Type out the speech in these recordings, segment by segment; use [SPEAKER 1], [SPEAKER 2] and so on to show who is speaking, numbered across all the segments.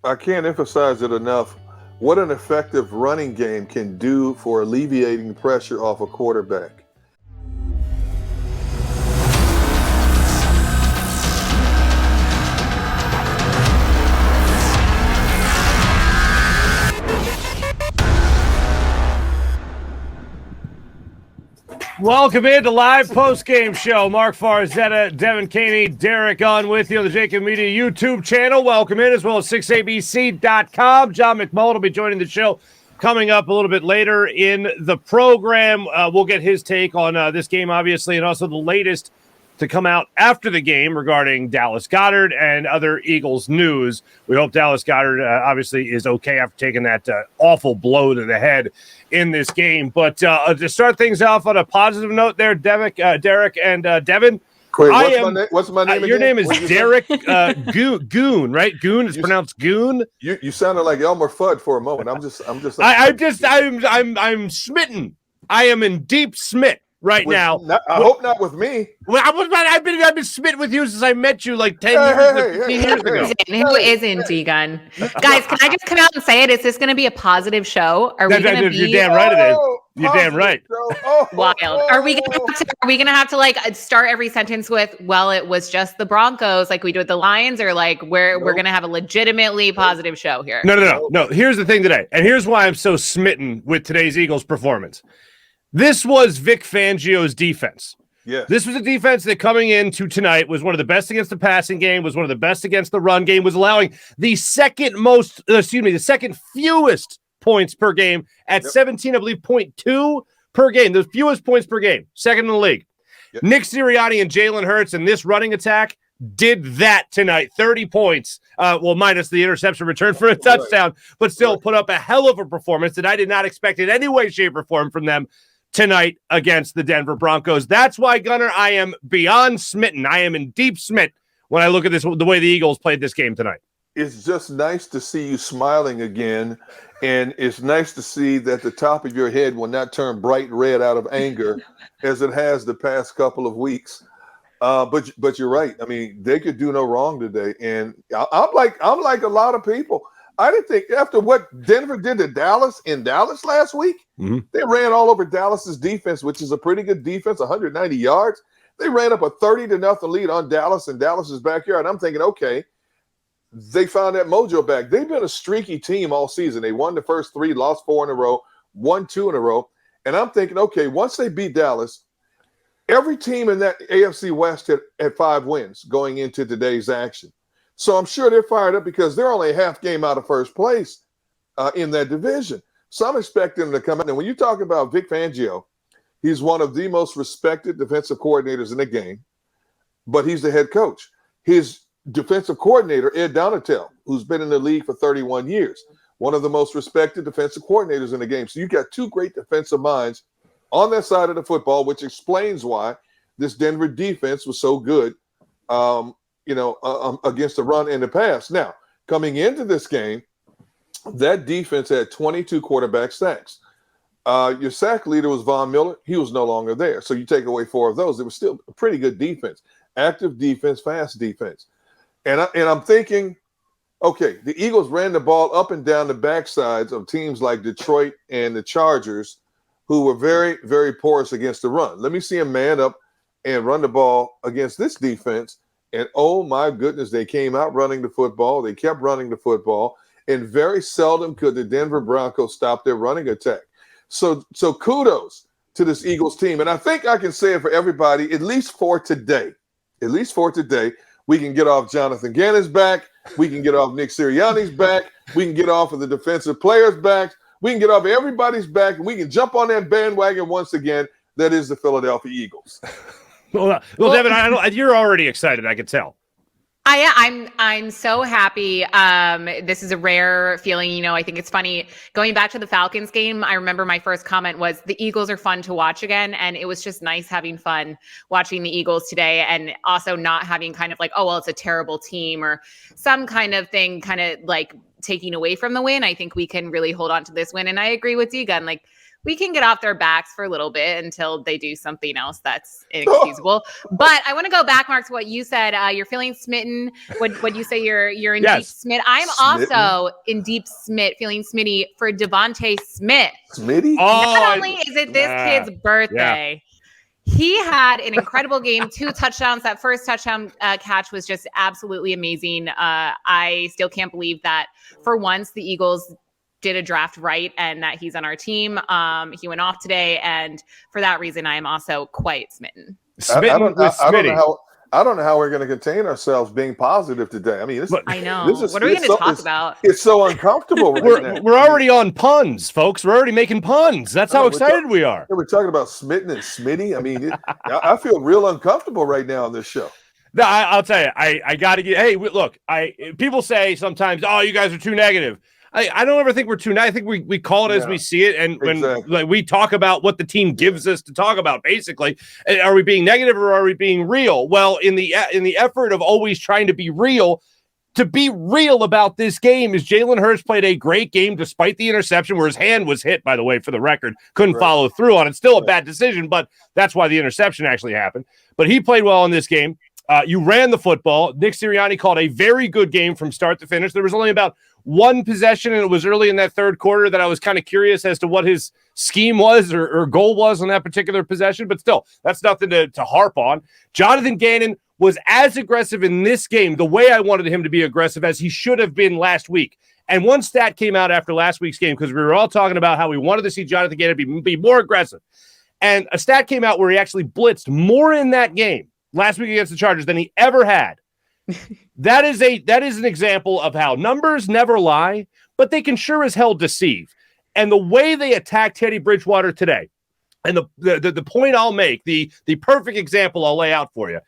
[SPEAKER 1] I can't emphasize it enough. What an effective running game can do for alleviating pressure off a quarterback.
[SPEAKER 2] Welcome into live post-game show. Marc Farzetta Devan Kaney, Derrick Gunn with you on the JAKIB Media YouTube channel. Welcome in, as well as 6abc.com. John McMullen will be joining the show coming up a little bit later in the program. We'll get his take on this game, obviously, and also the latest to come out after the game regarding Dallas Goedert and other Eagles news. We hope Dallas Goedert obviously is okay after taking that awful blow to the head in this game. But to start things off on a positive note there, Derrick and Devin.
[SPEAKER 1] Wait, what's my name again?
[SPEAKER 2] Your name is Derrick Goon, right? Goon is pronounced Goon.
[SPEAKER 1] You sounded like Elmer Fudd for a moment.
[SPEAKER 2] I'm smitten. I am in deep smit now.
[SPEAKER 1] I hope not with me.
[SPEAKER 2] Well, I've been smitten with you since I met you like 10 years ago.
[SPEAKER 3] Who isn't, D-Gun? Guys, can I just come out and say it? Is this going to be a positive show? Are we going to be?
[SPEAKER 2] You're damn right it is. You're damn right.
[SPEAKER 3] Wild. Are we going to have to like start every sentence with, well, it was just the Broncos like we do with the Lions, or like we're going to have a legitimately positive show here?
[SPEAKER 2] No. Here's the thing today. And here's why I'm so smitten with today's Eagles performance. This was Vic Fangio's defense.
[SPEAKER 1] Yeah.
[SPEAKER 2] This was a defense that coming into tonight was one of the best against the passing game, was one of the best against the run game, was allowing the second fewest points per game at 17, I believe, 0.2 per game. The fewest points per game, second in the league. Yep. Nick Sirianni and Jalen Hurts and this running attack did that tonight. 30 points, minus the interception return for a touchdown, but still put up a hell of a performance that I did not expect in any way, shape, or form from them tonight against the Denver Broncos. That's why, Gunner, I am beyond smitten. I am in deep smit when I look at this, the way the Eagles played this game tonight.
[SPEAKER 1] It's just nice to see you smiling again, and it's nice to see that the top of your head will not turn bright red out of anger as it has the past couple of weeks. But you're right. I mean, they could do no wrong today, and I'm like a lot of people. I didn't think after what Denver did to Dallas in Dallas last week, they ran all over Dallas's defense, which is a pretty good defense, 190 yards. They ran up a 30-0 lead on Dallas in Dallas's backyard. I'm thinking, okay, they found that mojo back. They've been a streaky team all season. They won the first 3, lost 4 in a row, won 2 in a row. And I'm thinking, okay, once they beat Dallas, every team in that AFC West had 5 wins going into today's action. So I'm sure they're fired up because they're only a half game out of first place in that division. So I'm expecting them to come out. And when you talk about Vic Fangio, he's one of the most respected defensive coordinators in the game, but he's the head coach. His defensive coordinator, Ed Donatel, who's been in the league for 31 years, one of the most respected defensive coordinators in the game. So you've got 2 great defensive minds on that side of the football, which explains why this Denver defense was so good, against the run and the pass. Now, coming into this game, that defense had 22 quarterback sacks. Your sack leader was Von Miller. He was no longer there. So you take away 4 of those. It was still a pretty good defense, active defense, fast defense. And I'm thinking, okay, the Eagles ran the ball up and down the backsides of teams like Detroit and the Chargers, who were very, very porous against the run. Let me see them man up and run the ball against this defense. And, oh, my goodness, they came out running the football. They kept running the football. And very seldom could the Denver Broncos stop their running attack. So kudos to this Eagles team. And I think I can say it for everybody, at least for today. We can get off Jonathan Gannon's back. We can get off Nick Sirianni's back. We can get off of the defensive players' backs. We can get off everybody's back. And we can jump on that bandwagon once again. That is the Philadelphia Eagles.
[SPEAKER 2] Well, Devin, you're already excited. I can tell.
[SPEAKER 3] I'm so happy. This is a rare feeling. I think it's funny going back to the Falcons game. I remember my first comment was the Eagles are fun to watch again. And it was just nice having fun watching the Eagles today, and also not having kind of like, oh, well, it's a terrible team or some kind of thing, kind of like taking away from the win. I think we can really hold on to this win. And I agree with D-Gun. Like, we can get off their backs for a little bit until they do something else that's inexcusable. But I want to go back, Mark, to what you said. You're feeling smitten. What you say you're in deep smit. I'm also in deep smit, feeling smitty for Devontae Smith.
[SPEAKER 1] Smitty?
[SPEAKER 3] Not only is it this kid's birthday, he had an incredible game, 2 touchdowns. That first touchdown catch was just absolutely amazing. I still can't believe that for once the Eagles did a draft right and that he's on our team. He went off today, and for that reason, I am also quite smitten.
[SPEAKER 1] I don't know how we're going to contain ourselves being positive today. I mean,
[SPEAKER 3] I know. What are we going to talk about?
[SPEAKER 1] It's so uncomfortable right now.
[SPEAKER 2] We're already on puns, folks. We're already making puns. That's how excited we are.
[SPEAKER 1] We're talking about smitten and smitty. I mean, I feel real uncomfortable right now on this show.
[SPEAKER 2] No, I'll tell you. I got to get. Hey, look. People say sometimes, "Oh, you guys are too negative." I don't ever think we're too negative. I think we call it as we see it, and when we talk about what the team gives us to talk about, basically, are we being negative or are we being real? Well, in the effort of always trying to be real about this game, is Jalen Hurts played a great game despite the interception, where his hand was hit, by the way, for the record, couldn't follow through on it. Still a bad decision, but that's why the interception actually happened. But he played well in this game. You ran the football. Nick Sirianni called a very good game from start to finish. There was only about one possession, and it was early in that third quarter that I was kind of curious as to what his scheme was or goal was on that particular possession. But still, that's nothing to harp on. Jonathan Gannon was as aggressive in this game, the way I wanted him to be aggressive, as he should have been last week. And one stat came out after last week's game, because we were all talking about how we wanted to see Jonathan Gannon be more aggressive. And a stat came out where he actually blitzed more in that game last week against the Chargers than he ever had. That is an example of how numbers never lie, but they can sure as hell deceive. And the way they attacked Teddy Bridgewater today, and the point I'll make, the perfect example I'll lay out for you,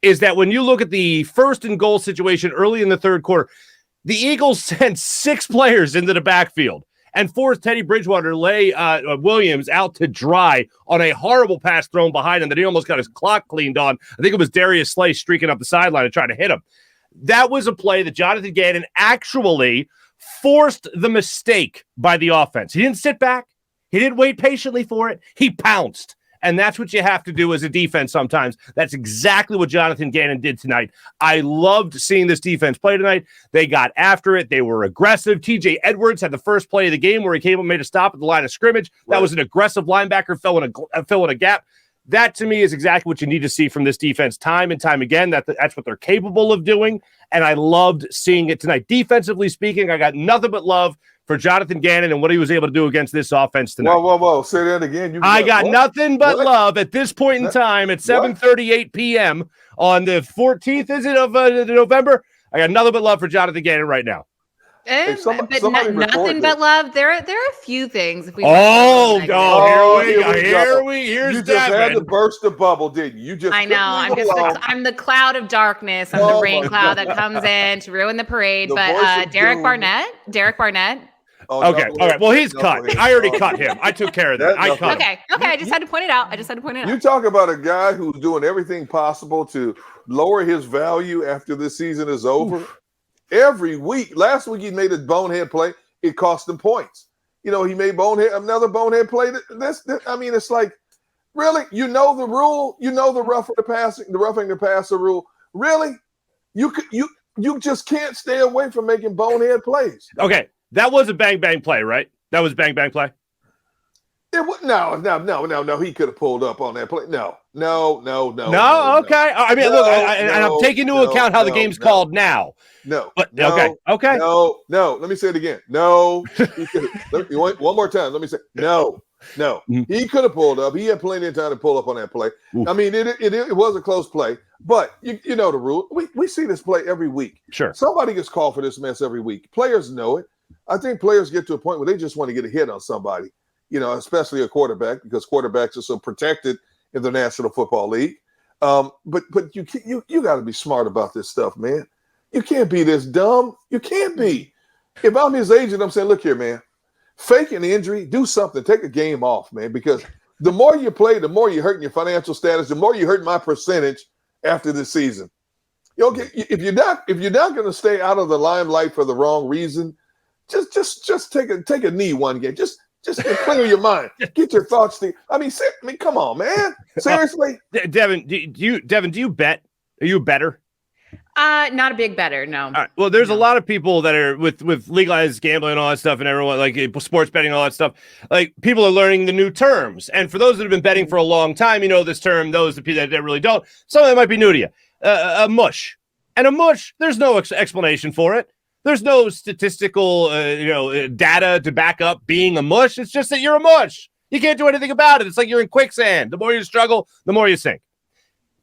[SPEAKER 2] is that when you look at the 1st and goal situation early in the third quarter, the Eagles sent 6 players into the backfield and forced Teddy Bridgewater to lay Williams out to dry on a horrible pass thrown behind him that he almost got his clock cleaned on. I think it was Darius Slay streaking up the sideline and trying to hit him. That was a play that Jonathan Gannon actually forced the mistake by the offense. He didn't sit back. He didn't wait patiently for it. He pounced. And that's what you have to do as a defense sometimes. That's exactly what Jonathan Gannon did tonight. I loved seeing this defense play tonight. They got after it. They were aggressive. TJ Edwards had the first play of the game where he came and made a stop at the line of scrimmage. That was an aggressive linebacker filling a gap. That, to me, is exactly what you need to see from this defense time and time again. That's what they're capable of doing, and I loved seeing it tonight. Defensively speaking, I got nothing but love for Jonathan Gannon and what he was able to do against this offense tonight.
[SPEAKER 1] Whoa. Say that again.
[SPEAKER 2] I got nothing but love at this point in time at 7:38 p.m. on the 14th, is it, of November? I got nothing but love for Jonathan Gannon right now.
[SPEAKER 3] Nothing but love. There are a few things. If we
[SPEAKER 2] here we here's
[SPEAKER 1] you just had to burst the bubble, didn't you?
[SPEAKER 3] I know. I'm the cloud of darkness. I'm the rain cloud that comes in to ruin the parade. But Derrick Barnett.
[SPEAKER 1] Oh,
[SPEAKER 2] okay. All right. Well, he's cut. I already cut him. I took care of that. I cut him.
[SPEAKER 3] Okay. I just had to point it out.
[SPEAKER 1] You talk about a guy who's doing everything possible to lower his value after this season is over. Every week. Last week he made a bonehead play. It cost him points. He made another bonehead play. It's like, really? You know the rule? You know the roughing the passer rule? Really? You just can't stay away from making bonehead plays.
[SPEAKER 2] Okay. That was a bang play, right? That was bang play. No. He could have pulled up on that play. No. Okay. I mean, look, I'm taking into account how the game's called now. Okay.
[SPEAKER 1] No. Let me say it again. No. One more time. Let me say no. He could have pulled up. He had plenty of time to pull up on that play. Oof. I mean, it was a close play, but you know the rule. We see this play every week.
[SPEAKER 2] Sure.
[SPEAKER 1] Somebody gets called for this mess every week. Players know it. I think players get to a point where they just want to get a hit on somebody. Especially a quarterback, because quarterbacks are so protected in the National Football League. But you got to be smart about this stuff, man. You can't be this dumb. You can't be. If I'm his agent, I'm saying, look here, man. Fake an injury, do something, take a game off, man. Because the more you play, the more you're hurting your financial status, the more you hurt my percentage after this season. If you're not going to stay out of the limelight for the wrong reason, just take a knee one game. Just Just clear your mind. Get your thoughts. I mean, come on, man. Seriously,
[SPEAKER 2] Devin, do you bet? Are you a bettor?
[SPEAKER 3] Not a big bettor, no.
[SPEAKER 2] All right. Well, there's a lot of people that are with legalized gambling and all that stuff, and everyone like sports betting and all that stuff. Like people are learning the new terms, and for those that have been betting for a long time, you know this term. Those that really don't, some of them might be new to you. A mush, and a mush. There's no explanation for it. There's no statistical, data to back up being a mush. It's just that you're a mush. You can't do anything about it. It's like you're in quicksand. The more you struggle, the more you sink.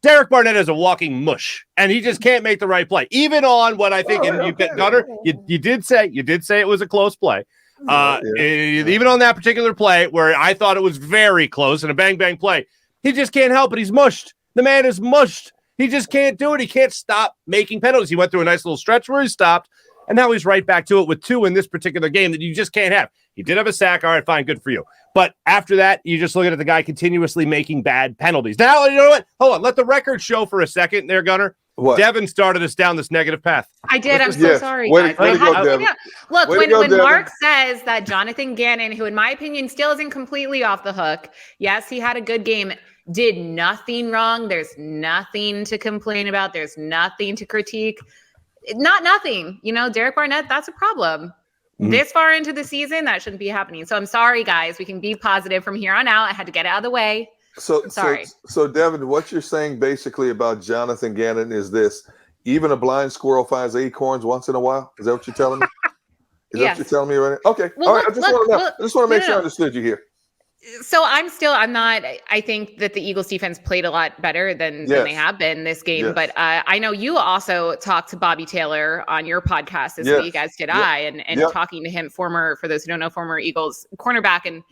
[SPEAKER 2] Derek Barnett is a walking mush, and he just can't make the right play. Even on what I think, and you bet, Gunner, you did say it was a close play. Even on that particular play where I thought it was very close and a bang play, he just can't help it. He's mushed. The man is mushed. He just can't do it. He can't stop making penalties. He went through a nice little stretch where he stopped, and now he's right back to it with 2 in this particular game that you just can't have. He did have a sack. All right, fine, good for you. But after that, you just look at the guy continuously making bad penalties. Now, you know what? Hold on. Let the record show for a second there, Gunner. What? Devin started us down this negative path.
[SPEAKER 3] I did. I'm so sorry, guys. Look, when Mark says that Jonathan Gannon, who in my opinion still isn't completely off the hook, yes, he had a good game, did nothing wrong. There's nothing to complain about. There's nothing to critique. Nothing. Derek Barnett, that's a problem. This far into the season, that shouldn't be happening. So I'm sorry, guys. We can be positive from here on out. I had to get it out of the way.
[SPEAKER 1] So
[SPEAKER 3] sorry.
[SPEAKER 1] So Devin, what you're saying basically about Jonathan Gannon is this: even a blind squirrel finds acorns once in a while. Is that what you're telling me? Is that what you're telling me right now? Okay.
[SPEAKER 3] Well,
[SPEAKER 1] all right. I just want to make sure I understood you here.
[SPEAKER 3] So I think that the Eagles defense played a lot better than they have been this game. Yes. But I know you also talked to Bobby Taylor on your podcast this week, as did I, and talking to him, for those who don't know, former Eagles cornerback. And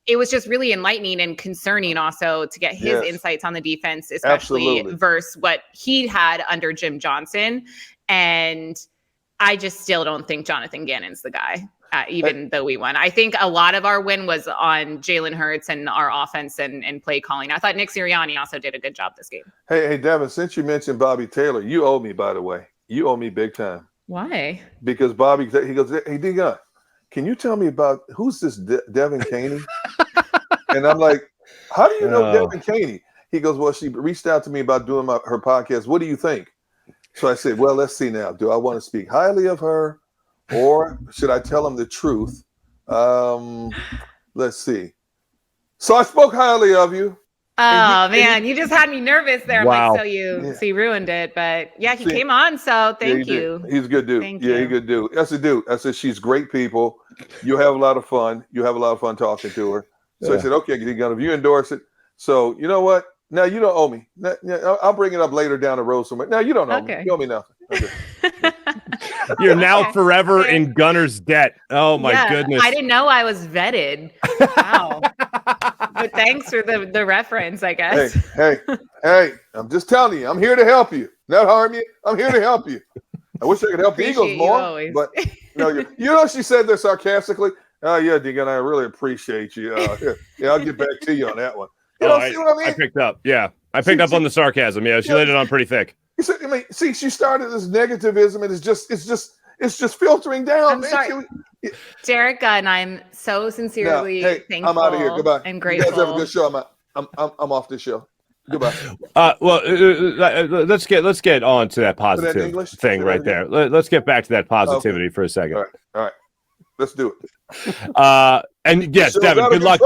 [SPEAKER 3] it was just really enlightening and concerning also to get his insights on the defense, especially versus what he had under Jim Johnson. And I just still don't think Jonathan Gannon's the guy. Even though we won. I think a lot of our win was on Jalen Hurts and our offense and play calling. I thought Nick Sirianni also did a good job this game.
[SPEAKER 1] Hey, Devin, since you mentioned Bobby Taylor, you owe me, by the way. You owe me big time.
[SPEAKER 3] Why?
[SPEAKER 1] Because Bobby, he goes, hey, D-Gun, can you tell me about who's this Devan Kaney? And I'm like, how do you know Devan Kaney? He goes, well, she reached out to me about doing her podcast. What do you think? So I said, well, let's see now. Do I want to speak highly of her? Or should I tell him the truth? Let's see. So I spoke highly of you.
[SPEAKER 3] Oh, man, you just had me nervous there. Wow. I'm like, so you ruined it. But he came on, so thank you.
[SPEAKER 1] He's a good dude. He's a good dude. That's a dude. I said, she's great people. You have a lot of fun. You have a lot of fun talking to her. So I said, okay, if you endorse it. So you know what? Now you don't owe me. I'll bring it up later down the road somewhere. Now you don't owe me. You owe me nothing. Okay.
[SPEAKER 2] You're now forever in Gunner's debt. Oh my goodness!
[SPEAKER 3] I didn't know I was vetted. Wow. But thanks for the reference, I guess.
[SPEAKER 1] Hey! I'm just telling you, I'm here to help you, not harm you. I'm here to help you. I wish I could help the Eagles more, but she said this sarcastically. Oh yeah, D-Gun, I really appreciate you. I'll get back to you on that one. See what I mean?
[SPEAKER 2] I picked up. Yeah, I picked up on the sarcasm. Yeah, she laid it on pretty thick.
[SPEAKER 1] See, she started this negativism, and it's just filtering down.
[SPEAKER 3] I'm sorry. Derrick Gunn, I'm so sincerely thankful. I'm out of here. Goodbye. And grateful.
[SPEAKER 1] You guys have a good show. I'm off this show. Goodbye.
[SPEAKER 2] Let's get on to that positive thing right there. Let's get back to that positivity for a second.
[SPEAKER 1] All right. Let's do it.
[SPEAKER 2] And yes, Devin, good luck.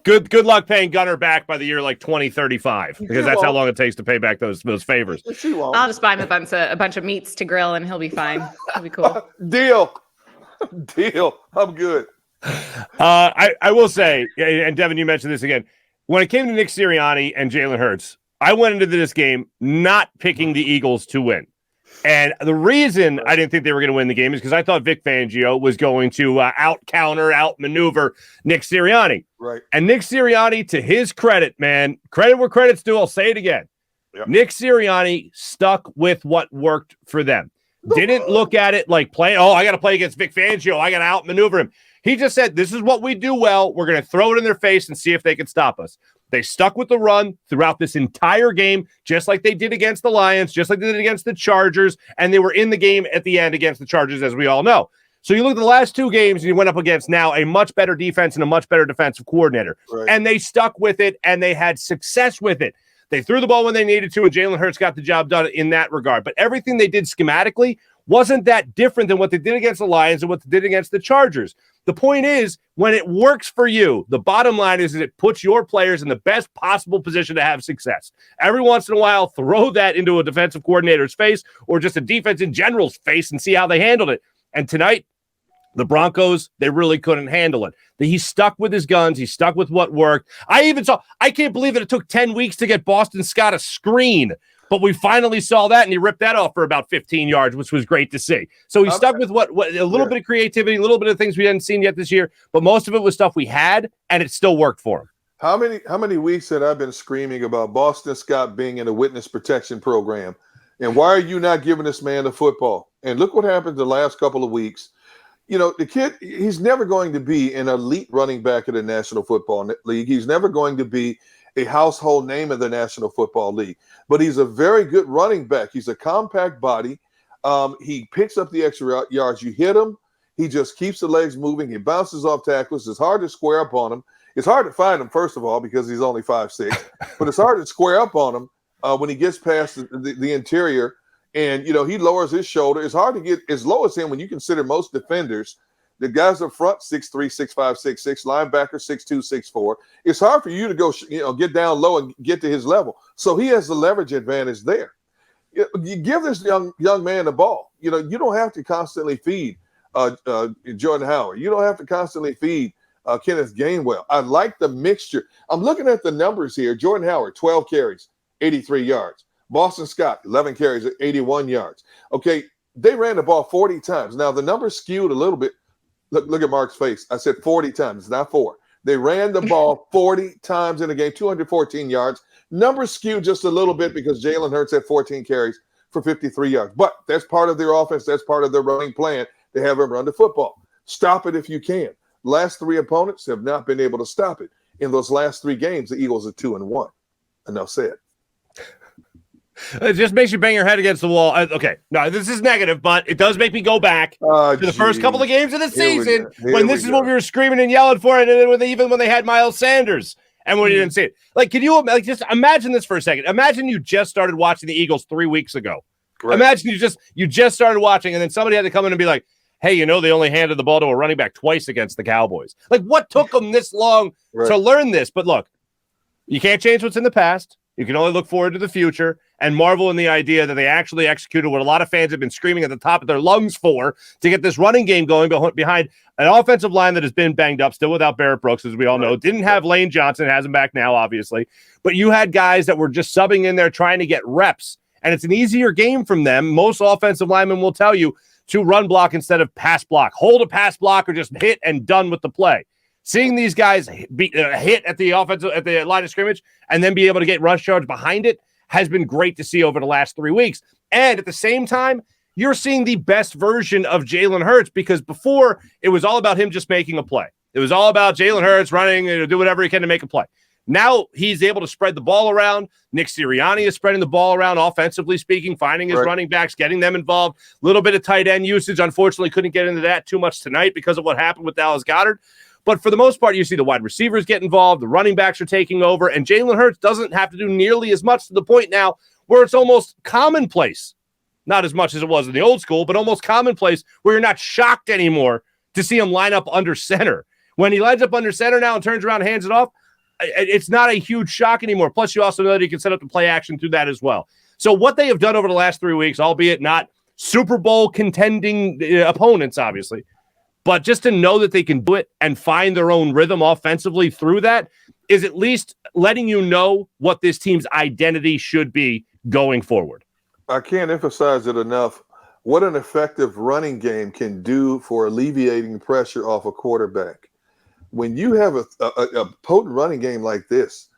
[SPEAKER 2] Good luck paying Gunner back by the year like 2035, because that's how long it takes to pay back those favors.
[SPEAKER 3] I'll just buy him a bunch of meats to grill, and he'll be fine. He'll be cool.
[SPEAKER 1] Deal. I'm good.
[SPEAKER 2] I will say, and Devin, you mentioned this again. When it came to Nick Sirianni and Jalen Hurts, I went into this game not picking the Eagles to win. And the reason I didn't think they were going to win the game is because I thought Vic Fangio was going to out-maneuver Nick Sirianni.
[SPEAKER 1] Right.
[SPEAKER 2] And Nick Sirianni, to his credit, man, credit where credit's due, I'll say it again. Yep. Nick Sirianni stuck with what worked for them. Didn't look at it like playing, I got to play against Vic Fangio. I got to out-maneuver him. He just said, this is what we do well. We're going to throw it in their face and see if they can stop us. They stuck with the run throughout this entire game, just like they did against the Lions, just like they did against the Chargers, and they were in the game at the end against the Chargers, as we all know. So you look at the last two games, and you went up against now a much better defense and a much better defensive coordinator.
[SPEAKER 1] Right.
[SPEAKER 2] And they stuck with it, and they had success with it. They threw the ball when they needed to, and Jalen Hurts got the job done in that regard. But everything they did schematically wasn't that different than what they did against the Lions and what they did against the Chargers. The point is, when it works for you, the bottom line is that it puts your players in the best possible position to have success. Every once in a while, throw that into a defensive coordinator's face or just a defense in general's face and see how they handled it. And tonight, the Broncos, they really couldn't handle it. He stuck with his guns. He stuck with what worked. I can't believe that it took 10 weeks to get Boston Scott a screen, but we finally saw that, and he ripped that off for about 15 yards, which was great to see. So he stuck with what a little bit of creativity, a little bit of things we hadn't seen yet this year, but most of it was stuff we had, and it still worked for him.
[SPEAKER 1] How many weeks had I been screaming about Boston Scott being in a witness protection program? And why are you not giving this man the football? And look what happened the last couple of weeks. You know, the kid, he's never going to be an elite running back in the National Football League. He's never going to be a household name in the National Football League. But he's a very good running back. He's a compact body. He picks up the extra yards. You hit him, he just keeps the legs moving. He bounces off tackles. It's hard to square up on him. It's hard to find him, first of all, because he's only 5'6". But it's hard to square up on him when he gets past the interior. And, you know, he lowers his shoulder. It's hard to get as low as him when you consider most defenders. The guys up front, 6'3", 6'5", 6'6", linebacker, 6'2", 6'4". It's hard for you to go, get down low and get to his level. So he has the leverage advantage there. You give this young man the ball. You know, you don't have to constantly feed Jordan Howard. You don't have to constantly feed Kenneth Gainwell. I like the mixture. I'm looking at the numbers here. Jordan Howard, 12 carries, 83 yards. Boston Scott, 11 carries, 81 yards. Okay, they ran the ball 40 times. Now, the numbers skewed a little bit. Look at Mark's face. I said 40 times. It's not 4. They ran the ball 40 times in the game, 214 yards. Numbers skewed just a little bit because Jalen Hurts had 14 carries for 53 yards. But that's part of their offense. That's part of their running plan. They have him run the football. Stop it if you can. Last 3 opponents have not been able to stop it. In those last 3 games, the Eagles are 2-1. Enough said.
[SPEAKER 2] It just makes you bang your head against the wall. Okay, no, this is negative, but it does make me go back to the first couple of games of the season when this is what we were screaming and yelling for, and then even when they had Miles Sanders and when you didn't see it. Like, can you just imagine this for a second? Imagine you just started watching the Eagles 3 weeks ago. Right. Imagine you just started watching, and then somebody had to come in and be like, hey, they only handed the ball to a running back twice against the Cowboys. Like, what took them this long to learn this? But look, you can't change what's in the past. You can only look forward to the future and marvel in the idea that they actually executed what a lot of fans have been screaming at the top of their lungs for to get this running game going behind an offensive line that has been banged up, still without Barrett Brooks, as we all know. Didn't have Lane Johnson, has him back now, obviously. But you had guys that were just subbing in there trying to get reps, and it's an easier game from them. Most offensive linemen will tell you to run block instead of pass block. Hold a pass block or just hit and done with the play. Seeing these guys hit at the line of scrimmage and then be able to get rush yards behind it has been great to see over the last 3 weeks. And at the same time, you're seeing the best version of Jalen Hurts, because before it was all about him just making a play. It was all about Jalen Hurts running, do whatever he can to make a play. Now he's able to spread the ball around. Nick Sirianni is spreading the ball around, offensively speaking, finding his running backs, getting them involved. A little bit of tight end usage. Unfortunately, couldn't get into that too much tonight because of what happened with Dallas Goedert. But for the most part, you see the wide receivers get involved, the running backs are taking over, and Jalen Hurts doesn't have to do nearly as much, to the point now where it's almost commonplace. Not as much as it was in the old school, but almost commonplace, where you're not shocked anymore to see him line up under center. When he lines up under center now and turns around and hands it off, it's not a huge shock anymore. Plus, you also know that he can set up the play action through that as well. So what they have done over the last 3 weeks, albeit not Super Bowl contending opponents, obviously, but just to know that they can do it and find their own rhythm offensively through that is at least letting you know what this team's identity should be going forward.
[SPEAKER 1] I can't emphasize it enough what an effective running game can do for alleviating pressure off a quarterback. When you have a potent running game like this,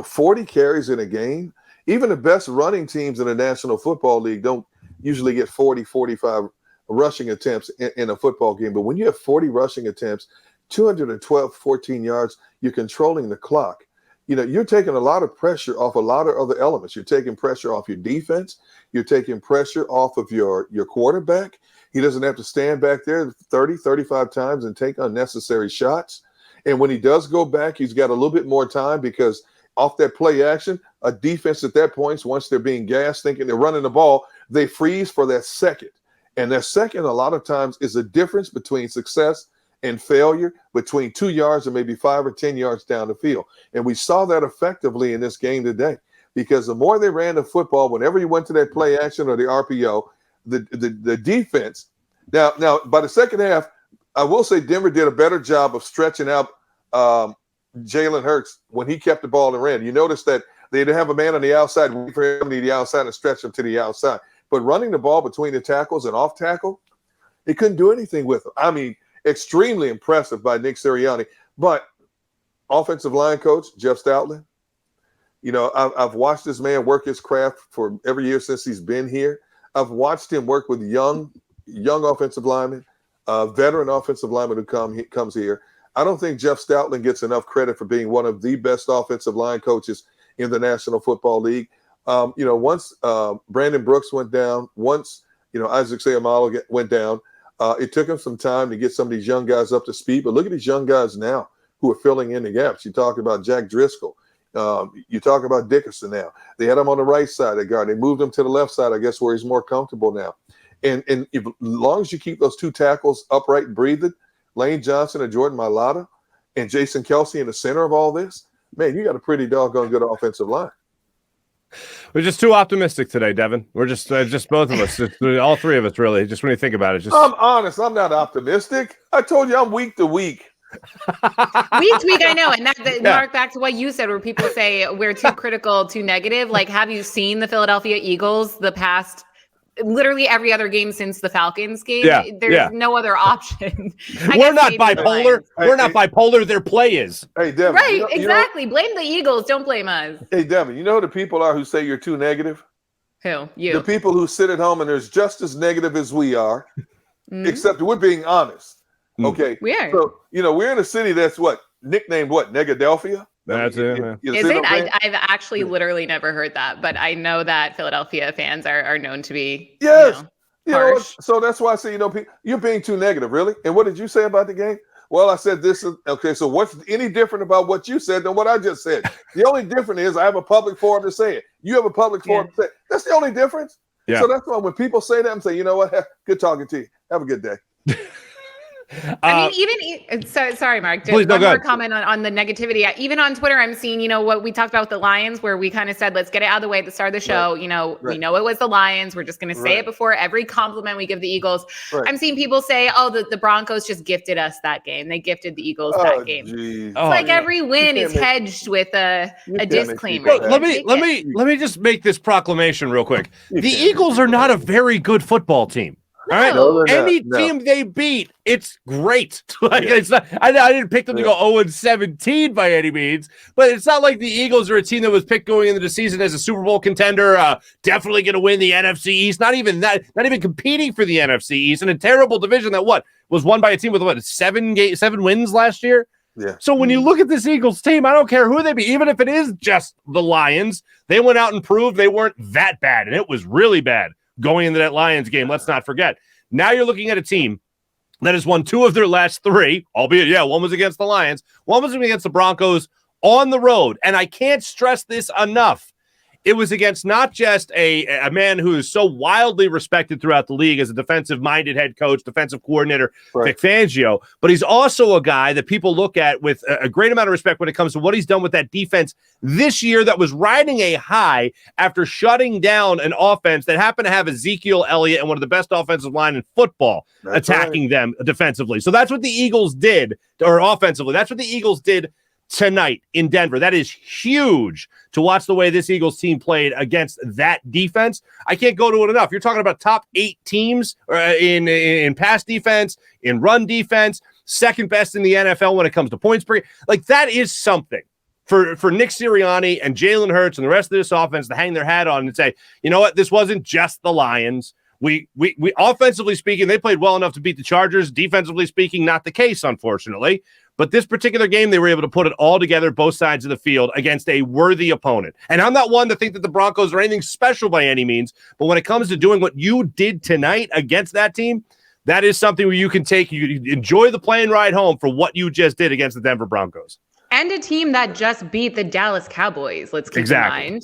[SPEAKER 1] 40 carries in a game, even the best running teams in the National Football League don't usually get 40, 45 rushing attempts in a football game. But when you have 40 rushing attempts, 14 yards, you're controlling the clock. You're taking a lot of pressure off a lot of other elements. You're taking pressure off your defense. You're taking pressure off of your quarterback. He doesn't have to stand back there 30, 35 times and take unnecessary shots. And when he does go back, he's got a little bit more time because off that play action, a defense at that point, once they're being gassed, thinking they're running the ball, they freeze for that second. And that second, a lot of times, is a difference between success and failure, between 2 yards and maybe 5 or 10 yards down the field. And we saw that effectively in this game today, because the more they ran the football, whenever you went to that play action or the RPO, the defense. Now, by the second half, I will say Denver did a better job of stretching out Jalen Hurts when he kept the ball and ran. You notice that they didn't have a man on the outside, wait for him to the outside and stretch him to the outside. But running the ball between the tackles and off tackle, he couldn't do anything with them. I mean, extremely impressive by Nick Sirianni. But offensive line coach, Jeff Stoutland, I've watched this man work his craft for every year since he's been here. I've watched him work with young offensive linemen, veteran offensive linemen who comes here. I don't think Jeff Stoutland gets enough credit for being one of the best offensive line coaches in the National Football League. Once Brandon Brooks went down, once Isaac Seumalo went down, it took him some time to get some of these young guys up to speed. But look at these young guys now who are filling in the gaps. You talk about Jack Driscoll. You talk about Dickerson now. They had him on the right side of guard. They moved him to the left side, I guess, where he's more comfortable now. And as long as you keep those two tackles upright and breathing, Lane Johnson and Jordan Mailata and Jason Kelsey in the center of all this, man, you got a pretty doggone good offensive line.
[SPEAKER 2] We're just too optimistic today, Devin. We're just both of us, all three of us, really. Just when you think about it,
[SPEAKER 1] I'm honest. I'm not optimistic. I told you I'm week to week.
[SPEAKER 3] Week to week, I know. And Mark, back to what you said, where people say we're too critical, too negative. Like, have you seen the Philadelphia Eagles the past? Literally every other game since the Falcons game, there's no other option.
[SPEAKER 2] We're not bipolar. We're not bipolar. Their play is.
[SPEAKER 1] Hey, Devin.
[SPEAKER 3] Right, exactly. Blame the Eagles. Don't blame us.
[SPEAKER 1] Hey, Devin, you know who the people are who say you're too negative?
[SPEAKER 3] Who? You.
[SPEAKER 1] The people who sit at home and they're just as negative as we are, except we're being honest. Okay?
[SPEAKER 3] We are.
[SPEAKER 1] So, we're in a city that's nicknamed Negadelphia?
[SPEAKER 2] That's it.
[SPEAKER 3] Is it? I've actually literally never heard that, but I know that Philadelphia fans are known to be harsh.
[SPEAKER 1] So that's why I say, you're being too negative, really. And what did you say about the game? Well, I said this is okay. So what's any different about what you said than what I just said? The only difference is I have a public forum to say it. You have a public forum to say it. That's the only difference.
[SPEAKER 2] Yeah.
[SPEAKER 1] So that's why when people say that, I'm saying, you know what? Good talking to you. Have a good day.
[SPEAKER 3] I mean, sorry, Mark. Just one more comment on the negativity. Even on Twitter, I'm seeing, what we talked about with the Lions, where we kind of said, let's get it out of the way at the start of the show. Right. We know it was the Lions. We're just going to say it before every compliment we give the Eagles. Right. I'm seeing people say, the Broncos just gifted us that game. They gifted the Eagles that game. Geez. It's every win is hedged with a disclaimer.
[SPEAKER 2] Let me just make this proclamation real quick. The Eagles are not a very good football team. All right.
[SPEAKER 1] No,
[SPEAKER 2] any team they beat, it's great. It's not, I didn't pick them to go 0-17 by any means, but it's not like the Eagles are a team that was picked going into the season as a Super Bowl contender, definitely going to win the NFC East. Not even that, not even competing for the NFC East in a terrible division that was won by a team with 7 wins last year.
[SPEAKER 1] Yeah.
[SPEAKER 2] So when you look at this Eagles team, I don't care who they be, even if it is just the Lions, they went out and proved they weren't that bad, and it was really bad going into that Lions game. Let's not forget. Now you're looking at a team that has won 2 of their last 3, albeit, one was against the Lions, one was against the Broncos on the road. And I can't stress this enough. It was against not just a man who is so wildly respected throughout the league as a defensive-minded head coach, defensive coordinator, Vic Fangio, but he's also a guy that people look at with a great amount of respect when it comes to what he's done with that defense this year that was riding a high after shutting down an offense that happened to have Ezekiel Elliott and one of the best offensive line in football attacking them defensively. So that's what the Eagles did, or offensively. That's what the Eagles did tonight in Denver. That is huge to watch the way this Eagles team played against that defense. I can't go to it enough. You're talking about top 8 teams in pass defense, in run defense, second best in the NFL when it comes to points per game. Like, that is something for Nick Sirianni and Jalen Hurts and the rest of this offense to hang their hat on and say, you know what, this wasn't just the Lions. We offensively speaking, they played well enough to beat the Chargers. Defensively speaking, not the case, unfortunately. But this particular game, they were able to put it all together, both sides of the field, against a worthy opponent. And I'm not one to think that the Broncos are anything special by any means, but when it comes to doing what you did tonight against that team, that is something where you can take, you enjoy the plane ride home for what you just did against the Denver Broncos.
[SPEAKER 3] And a team that just beat the Dallas Cowboys, let's keep in mind.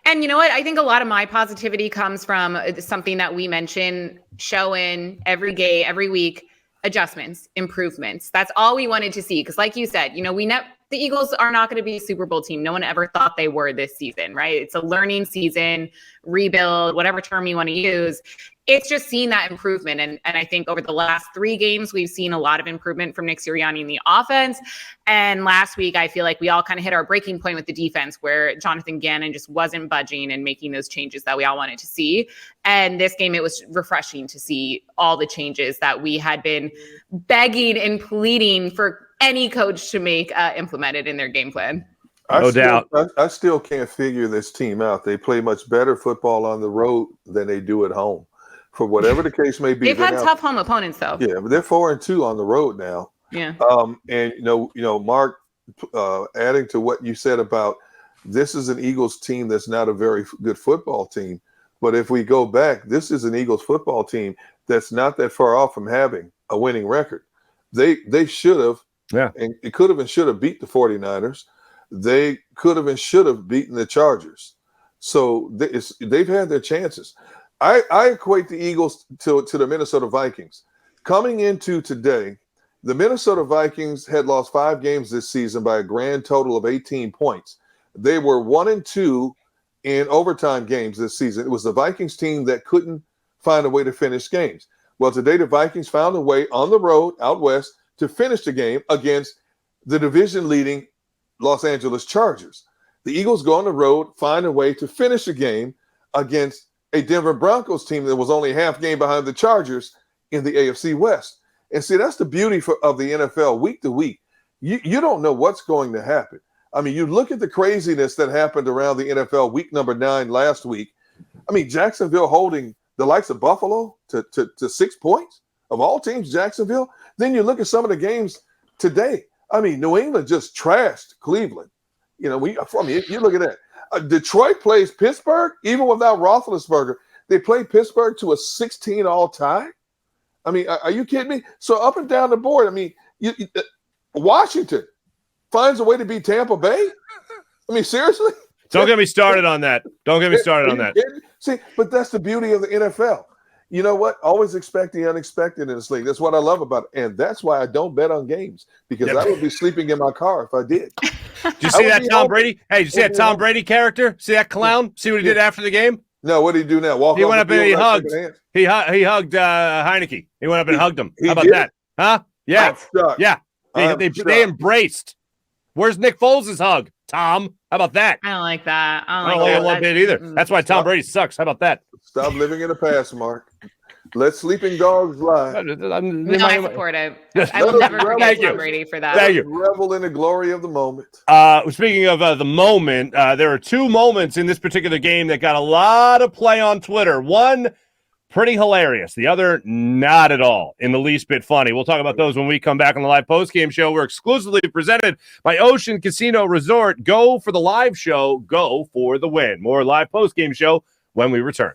[SPEAKER 3] And you know what? I think a lot of my positivity comes from something that we mention, showing every day, every week, adjustments, improvements. That's all we wanted to see. Because like you said, you know, the Eagles are not going to be a Super Bowl team. No one ever thought they were this season, right? It's a learning season, rebuild, whatever term you want to use. It's just seeing that improvement. And I think over the last 3 games, we've seen a lot of improvement from Nick Sirianni in the offense. And last week, I feel like we all kind of hit our breaking point with the defense where Jonathan Gannon just wasn't budging and making those changes that we all wanted to see. And this game, it was refreshing to see all the changes that we had been begging and pleading for any coach to make implemented in their game plan.
[SPEAKER 2] No doubt.
[SPEAKER 1] I still can't figure this team out. They play much better football on the road than they do at home. For whatever the case may be.
[SPEAKER 3] They've had tough home opponents, though.
[SPEAKER 1] Yeah, but they're 4-2 on the road now.
[SPEAKER 3] Yeah.
[SPEAKER 1] And you know, Mark, adding to what you said about this is an Eagles team that's not a very good football team. But if we go back, this is an Eagles football team that's not that far off from having a winning record. They should have, and it could have and should have beat the 49ers. They could have and should have beaten the Chargers. So they've had their chances. I equate the Eagles to the Minnesota Vikings. Coming into today, the Minnesota Vikings had lost 5 games this season by a grand total of 18 points. They were 1-2 in overtime games this season. It was the Vikings team that couldn't find a way to finish games. Well, today the Vikings found a way on the road out west to finish the game against the division-leading Los Angeles Chargers. The Eagles go on the road, find a way to finish the game against a Denver Broncos team that was only half game behind the Chargers in the AFC West. And see, that's the beauty of the NFL week to week. You don't know what's going to happen. I mean, you look at the craziness that happened around the NFL week number 9 last week. I mean, Jacksonville holding the likes of Buffalo to 6 points of all teams, Jacksonville. Then you look at some of the games today. I mean, New England just trashed Cleveland. You know, you look at that. Detroit plays Pittsburgh, even without Roethlisberger. They play Pittsburgh to a 16-all tie. I mean, are you kidding me? So up and down the board, I mean, Washington finds a way to beat Tampa Bay. I mean, seriously?
[SPEAKER 2] Don't get me started on that. Don't get me started on that.
[SPEAKER 1] See, but that's the beauty of the NFL. You know what? Always expect the unexpected in this league. That's what I love about it. And that's why I don't bet on games, because I would be sleeping in my car if I did.
[SPEAKER 2] Did you see that Tom Brady? Hey, did you see that Tom Brady character? See that clown? See what he did after the game?
[SPEAKER 1] No, what did he do now?
[SPEAKER 2] He went up and he hugged. He hugged Heineke. He went up and hugged him. How about that? Huh? Yeah. Yeah. They embraced. Where's Nick Foles' hug? Tom, how about that?
[SPEAKER 3] I don't like that.
[SPEAKER 2] I don't like it one bit either. That's why Tom Brady sucks. How about that?
[SPEAKER 1] Stop living in the past, Mark. Let sleeping dogs lie.
[SPEAKER 3] I support it. I will never forget Tom Brady for that.
[SPEAKER 1] Thank you. Revel in the glory of the moment.
[SPEAKER 2] Speaking of the moment, there are 2 moments in this particular game that got a lot of play on Twitter. One, pretty hilarious. The other, not at all, in the least bit funny. We'll talk about those when we come back on the live postgame show. We're exclusively presented by Ocean Casino Resort. Go for the live show. Go for the win. More live postgame show when we return.